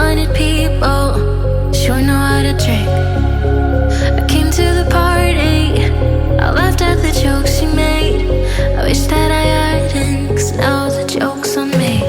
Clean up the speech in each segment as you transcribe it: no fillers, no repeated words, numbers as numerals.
wanted people, sure know how to trick. I came to the party, I laughed at the jokes she made. I wish that I hadn't, 'cause now the joke's on me.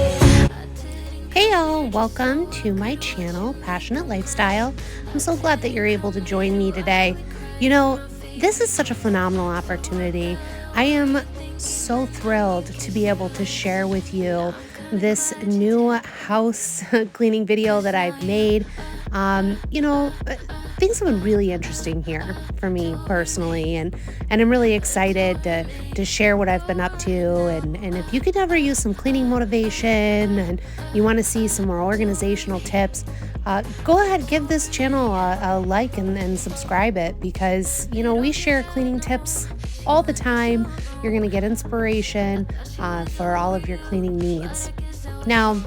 Hey y'all, welcome to my channel, Passionate Lifestyle. I'm so glad that you're able to join me today. You know, this is such a phenomenal opportunity. I am so thrilled to be able to share with you this new house cleaning video that I've made. Things have been really interesting here for me personally, and I'm really excited to share what I've been up to. And if you could ever use some cleaning motivation and you want to see some more organizational tips, go ahead, give this channel a like and subscribe it, because we share cleaning tips all the time. You're going to get inspiration for all of your cleaning needs. Now,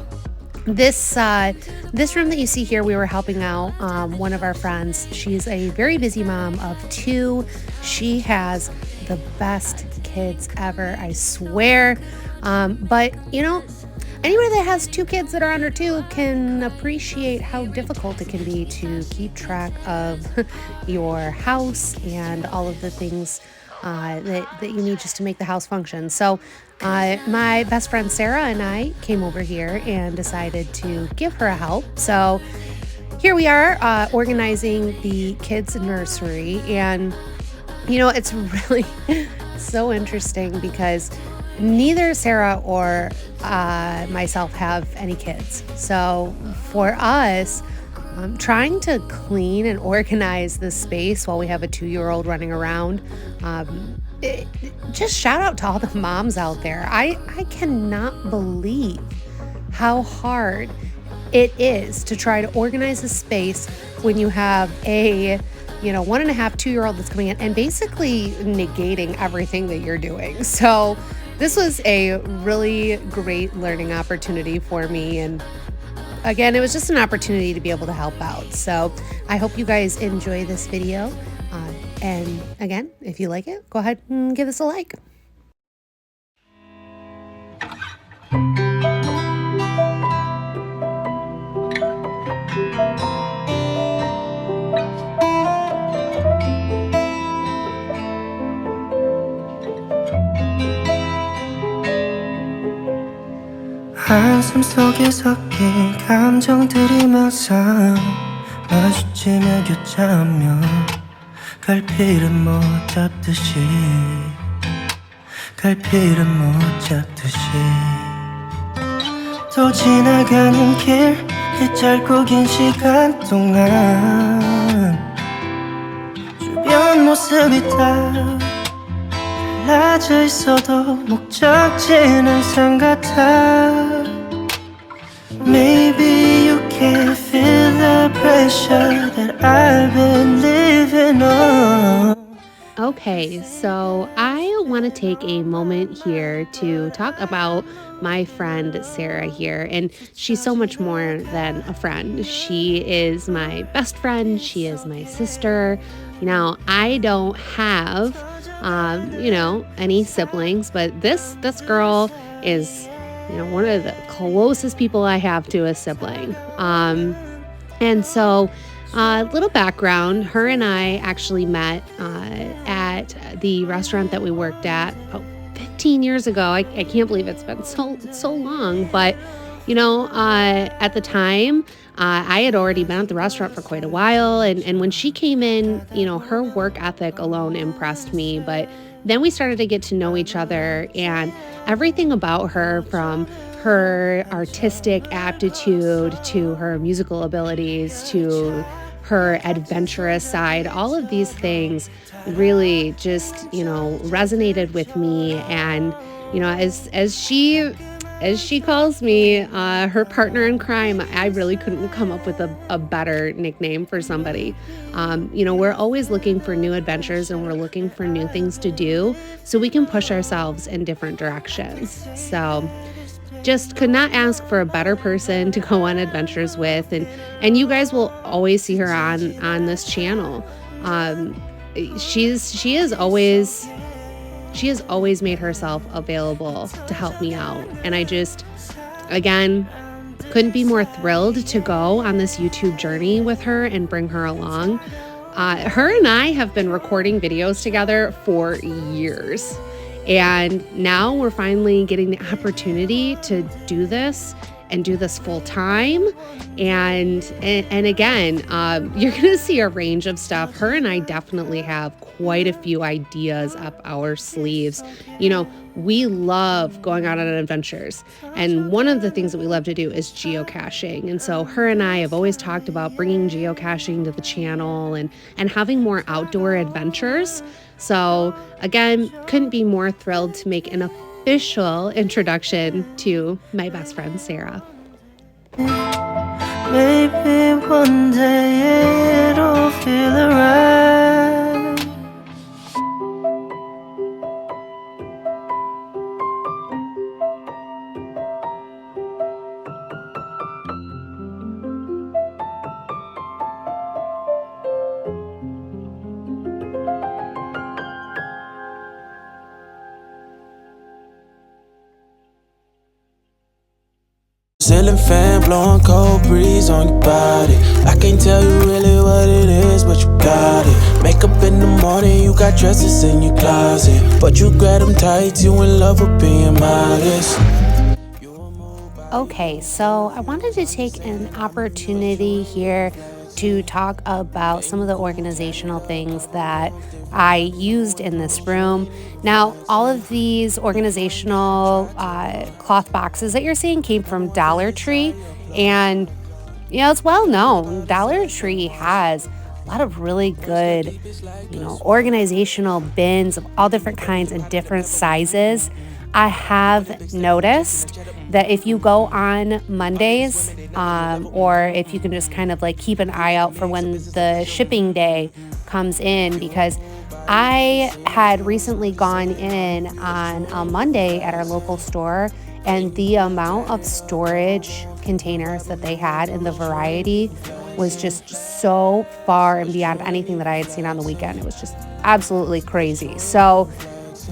this room that you see here, we were helping out one of our friends. She's a very busy mom of 2. She has the best kids ever, I swear. But anybody that has 2 kids that are under 2 can appreciate how difficult it can be to keep track of your house and all of the things that you need just to make the house function. So my best friend Sarah and I came over here and decided to give her a help. So here we are organizing the kids' nursery, and it's really so interesting because neither Sarah or myself have any kids. So for us, trying to clean and organize this space while we have a 2-year-old running around, just shout out to all the moms out there. I cannot believe how hard it is to try to organize a space when you have a 1.5, 2-year-old that's coming in and basically negating everything that you're doing. So this was a really great learning opportunity for me, and again, it was just an opportunity to be able to help out. So I hope you guys enjoy this video. And again, if you like it, go ahead and give us a like. 한숨 속에 섞인 감정들이 묘사 마주치며 교차하며 갈피를 못 잡듯이 또 지나가는 길 그 짧고 긴 시간 동안 주변 모습이 다 달라져 있어도 목적지는 항상 같아. Maybe you can feel the pressure that I've been living on. Okay, so I want to take a moment here to talk about my friend Sarah here, and she's so much more than a friend. She is my best friend. She is my sister. Now, I don't have any siblings, but this girl is one of the closest people I have to a sibling. And so little background, her and I actually met at the restaurant that we worked at about 15 years ago. I can't believe it's been so long, but at the time, I had already been at the restaurant for quite a while, and when she came in, her work ethic alone impressed me. But then we started to get to know each other, and everything about her, from her artistic aptitude to her musical abilities to her adventurous side, all of these things really just resonated with me. And as she calls me, her partner in crime, I really couldn't come up with a better nickname for somebody. We're always looking for new adventures, and we're looking for new things to do so we can push ourselves in different directions. So just could not ask for a better person to go on adventures with, and you guys will always see her on this channel. She has always made herself available to help me out, and I just, again, Couldn't be more thrilled to go on this YouTube journey with her and bring her along. Her and I have been recording videos together for years. And now we're finally getting the opportunity to do this and do this full time. And again, you're going to see a range of stuff. Her and I definitely have quite a few ideas up our sleeves. You know, we love going out on adventures. And one of the things that we love to do is geocaching. And so her and I have always talked about bringing geocaching to the channel and having more outdoor adventures. So again, couldn't be more thrilled to make an official introduction to my best friend, Sarah. Maybe one day it'll feel alright. Ceiling fan blowing cold breeze on your body. I can't tell you really what it is, but you got it. Makeup in the morning, you got dresses in your closet, but you grab them tight, you in love with being modest. Okay, so I wanted to take an opportunity here to talk about some of the organizational things that I used in this room. Now, all of these organizational cloth boxes that you're seeing came from Dollar Tree, and you know, it's well known. Dollar Tree has a lot of really good, organizational bins of all different kinds and different sizes. I have noticed that if you go on Mondays, or if you can just kind of like keep an eye out for when the shipping day comes in, because I had recently gone in on a Monday at our local store, and the amount of storage containers that they had and the variety was just so far and beyond anything that I had seen on the weekend. It was just absolutely crazy. So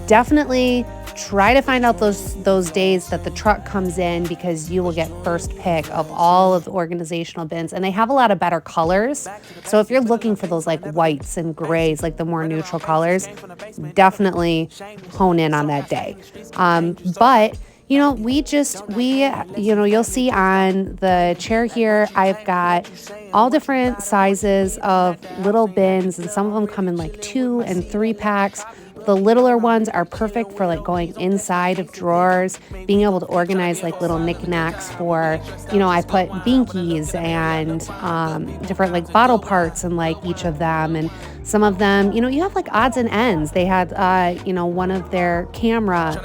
definitely try to find out those days that the truck comes in, because you will get first pick of all of the organizational bins, and they have a lot of better colors. So if you're looking for those like whites and grays, like the more neutral colors, definitely hone in on that day. But you'll see on the chair here, I've got all different sizes of little bins, and some of them come in like 2 and 3 packs. The littler ones are perfect for like going inside of drawers, being able to organize like little knickknacks for, I put binkies and different like bottle parts in like each of them. And some of them, you have like odds and ends. They had, one of their camera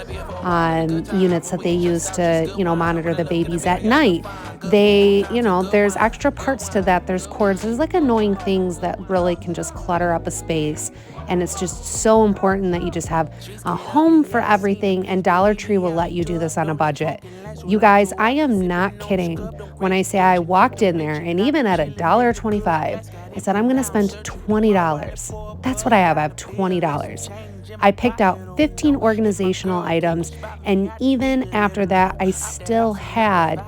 units that they use to, monitor the babies at night. There's extra parts to that. There's cords. There's like annoying things that really can just clutter up a space. And it's just so important that you just have a home for everything. And Dollar Tree will let you do this on a budget. You guys, I am not kidding when I say I walked in there, and even at $1.25, I said, I'm going to spend $20. That's what I have. I have $20. I picked out 15 organizational items. And even after that, I still had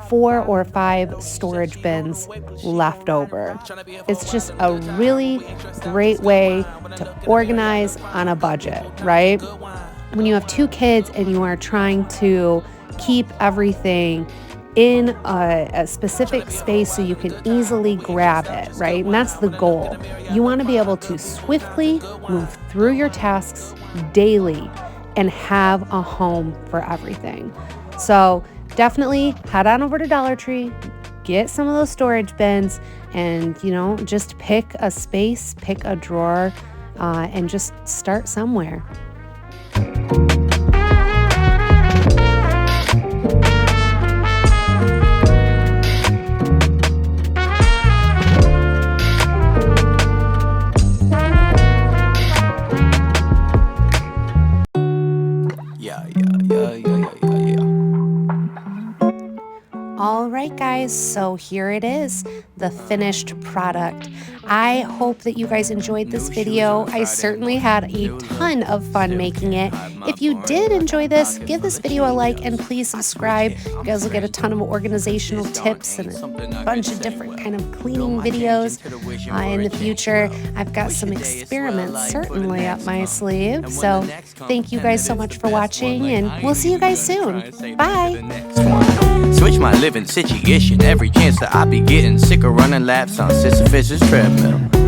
4 or 5 storage bins left over. It's just a really great way to organize on a budget, right? When you have 2 kids and you are trying to keep everything in a specific space so you can easily grab it, right? And that's the goal. You want to be able to swiftly move through your tasks daily and have a home for everything. So definitely head on over to Dollar Tree, get some of those storage bins, and, just pick a space, pick a drawer, and just start somewhere. right, guys, so here it is, the finished product. I hope that you guys enjoyed this video. I certainly had a ton of fun making it. If you did enjoy this, give this video a like and please subscribe. You guys will get a ton of organizational tips and a bunch of different kind of cleaning videos in the future. I've got some experiments certainly up my sleeve. So thank you guys so much for watching, and we'll see you guys soon. Bye. Switch my living situation every chance that I be getting. Sick of running laps on Sisyphus' treadmill.